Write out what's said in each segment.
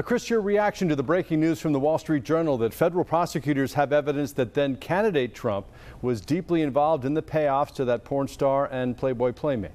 Chris, your reaction to the breaking news from the Wall Street Journal that federal prosecutors have evidence that then candidate Trump was deeply involved in the payoffs to that porn star and Playboy playmate?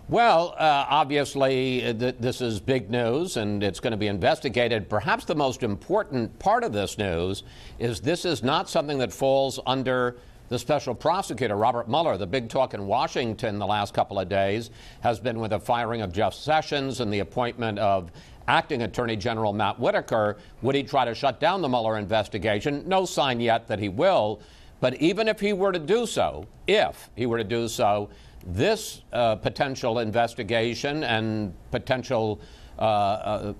Well, obviously, this is big news, and it's going to be investigated. Perhaps the most important part of this news is this is not something that falls under the special prosecutor, Robert Mueller. The big talk in Washington the last couple of days has been with the firing of Jeff Sessions and the appointment of acting Attorney General Matt Whitaker. Would he try to shut down the Mueller investigation? No sign yet that he will. But even if he were to do so, this potential investigation and potential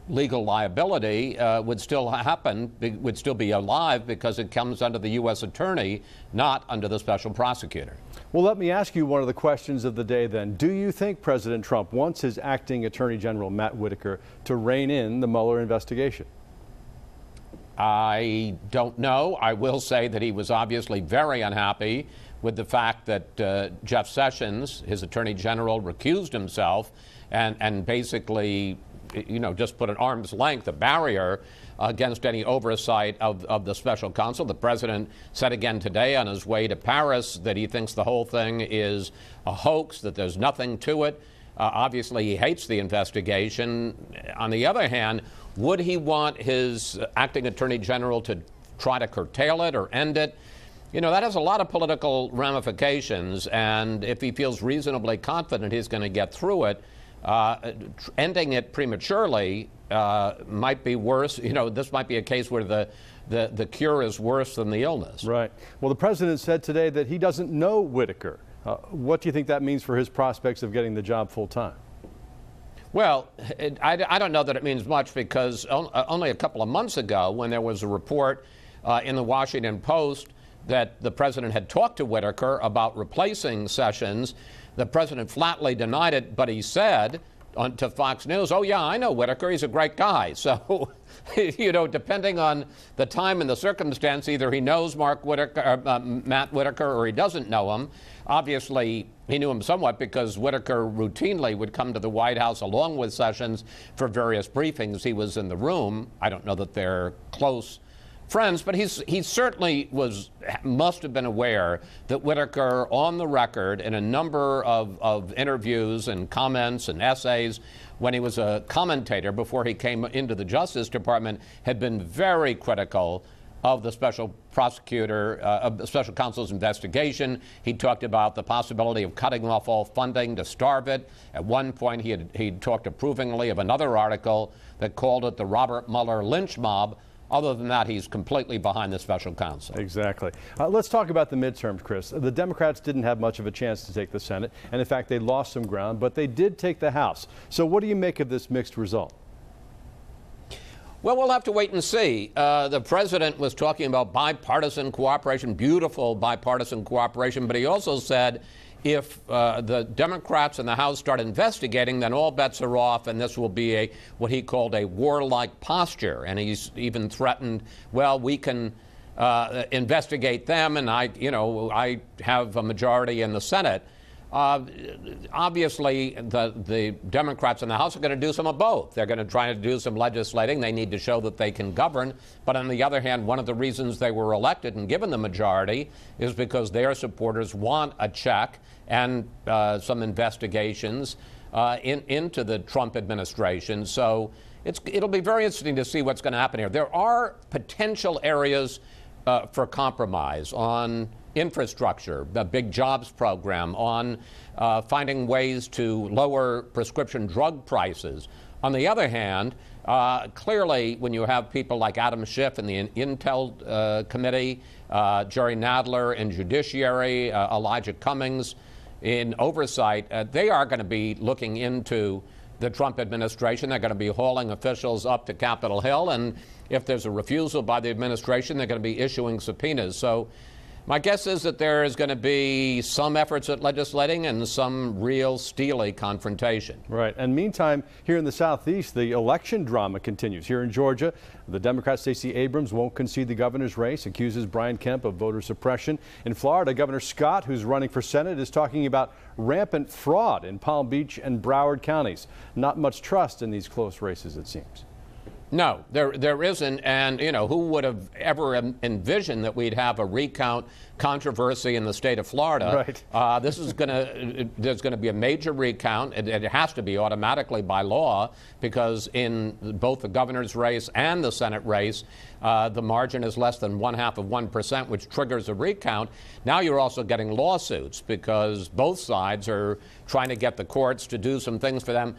legal liability would still happen, would still be alive, because it comes under the U.S. attorney, not under the special prosecutor. Well, let me ask you one of the questions of the day then. Do you think President Trump wants his acting Attorney General Matt Whitaker to rein in the Mueller investigation? I don't know. I will say that he was obviously very unhappy with the fact that Jeff Sessions, his Attorney General, recused himself and basically, just put an arm's length, a barrier against any oversight of the special counsel. The president said again today on his way to Paris that he thinks the whole thing is a hoax, that there's nothing to it. Obviously, he hates the investigation. On the other hand, would he want his acting Attorney General to try to curtail it or end it? That has a lot of political ramifications, and if he feels reasonably confident he's going to get through it, ending it prematurely might be worse. This might be a case where the cure is worse than the illness. Right. Well, the president said today that he doesn't know Whitaker. What do you think that means for his prospects of getting the job full time? Well, I don't know that it means much, because only a couple of months ago, when there was a report in the Washington Post that the president had talked to Whitaker about replacing Sessions, the president flatly denied it, but he said to Fox News, "Oh yeah, I know Whitaker, he's a great guy." So, depending on the time and the circumstance, either he knows Matt Whitaker, or he doesn't know him. Obviously, he knew him somewhat, because Whitaker routinely would come to the White House along with Sessions for various briefings. He was in the room. I don't know that they're close friends, but he certainly must have been aware that Whitaker, on the record in a number of interviews and comments and essays when he was a commentator before he came into the Justice Department, had been very critical of the special prosecutor, of the special counsel's investigation. He talked about the possibility of cutting off all funding to starve it. At one point, he talked approvingly of another article that called it the Robert Mueller lynch mob. Other than that, he's completely behind the special counsel. Exactly. Let's talk about the midterms, Chris. The Democrats didn't have much of a chance to take the Senate, and in fact, they lost some ground, but they did take the House. So what do you make of this mixed result? Well, we'll have to wait and see. The president was talking about bipartisan cooperation, beautiful bipartisan cooperation, but he also said if the Democrats in the House start investigating, then all bets are off, and this will be what he called a warlike posture. And he's even threatened, well, we can investigate them, and I have a majority in the Senate. Obviously, the Democrats in the House are going to do some of both. They're going to try to do some legislating. They need to show that they can govern. But on the other hand, one of the reasons they were elected and given the majority is because their supporters want a check and some investigations into the Trump administration. So it'll be very interesting to see what's going to happen here. There are potential areas for compromise on infrastructure, the big jobs program, on finding ways to lower prescription drug prices. On the other hand, clearly, when you have people like Adam Schiff in the Intel Committee, Jerry Nadler in Judiciary, Elijah Cummings in Oversight, they are going to be looking into the Trump administration. They're going to be hauling officials up to Capitol Hill, and if there's a refusal by the administration, they're going to be issuing subpoenas. So My guess is that there is going to be some efforts at legislating and some real steely confrontation. Right. And meantime, here in the Southeast, the election drama continues. Here in Georgia, the Democrat Stacey Abrams won't concede the governor's race, accuses Brian Kemp of voter suppression. In Florida, Governor Scott, who's running for Senate, is talking about rampant fraud in Palm Beach and Broward counties. Not much trust in these close races, it seems. No, there isn't, and who would have ever envisioned that we'd have a recount controversy in the state of Florida? Right. There's going to be a major recount. It has to be automatically by law, because in both the governor's race and the Senate race, the margin is less than 0.5%, which triggers a recount. Now you're also getting lawsuits because both sides are trying to get the courts to do some things for them.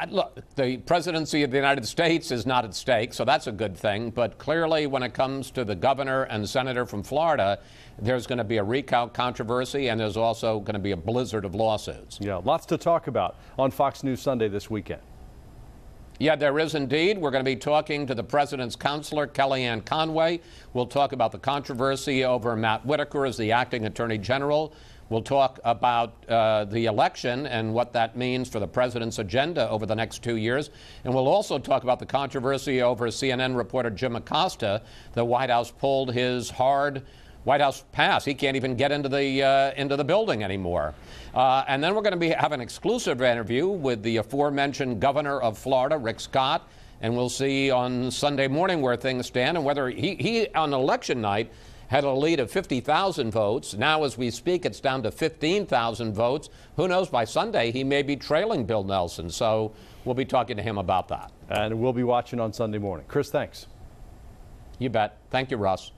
Look, the presidency of the United States is not at stake, so that's a good thing. But clearly, when it comes to the governor and senator from Florida, there's going to be a recount controversy, and there's also going to be a blizzard of lawsuits. Yeah, lots to talk about on Fox News Sunday this weekend. Yeah, there is indeed. We're going to be talking to the president's counselor, Kellyanne Conway. We'll talk about the controversy over Matt Whitaker as the acting attorney general. We'll talk about the election and what that means for the president's agenda over the next 2 years. And we'll also talk about the controversy over CNN reporter Jim Acosta. The White House pulled his hard White House pass. He can't even get into the building anymore. And then we're going to have an exclusive interview with the aforementioned governor of Florida, Rick Scott. And we'll see on Sunday morning where things stand and whether he on election night had a lead of 50,000 votes. Now, as we speak, it's down to 15,000 votes. Who knows, by Sunday, he may be trailing Bill Nelson. So we'll be talking to him about that. And we'll be watching on Sunday morning. Chris, thanks. You bet. Thank you, Russ.